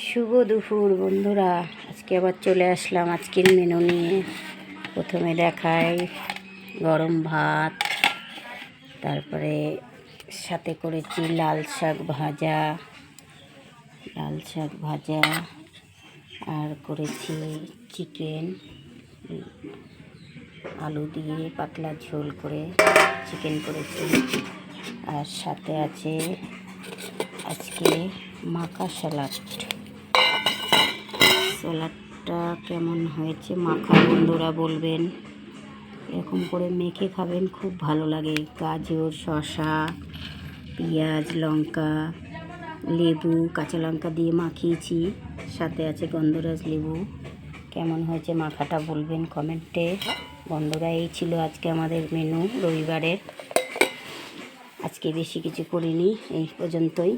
শুভ দুপুর বন্ধুরা, আজকে আবার চলে আসলাম আজকের মেনু নিয়ে। প্রথমে দেখাই গরম ভাত, তারপরে সাথে করেছি লাল শাক ভাজা আর করেছি চিকেন, আলু দিয়ে পাতলা ঝোল করে চিকেন করেছি। আর সাথে আছে আজকে মাখা স্যালাডটা কেমন হয়েছে মাখা বন্ধুরা বলবেন। এরকম করে মেখে খাবেন, খুব ভালো লাগে। গাজর, শসা, পেঁয়াজ, লঙ্কা, লেবু, কাঁচা লঙ্কা দিয়ে মাখিয়েছি। সাথে আছে গন্ধরাজ লেবু। কেমন হয়েছে মাখাটা বলবেন কমেন্টে বন্ধুরা। এই ছিল আজকে আমাদের মেনু রবিবারের। আজকে বেশি কিছু করিনি, এই পর্যন্তই।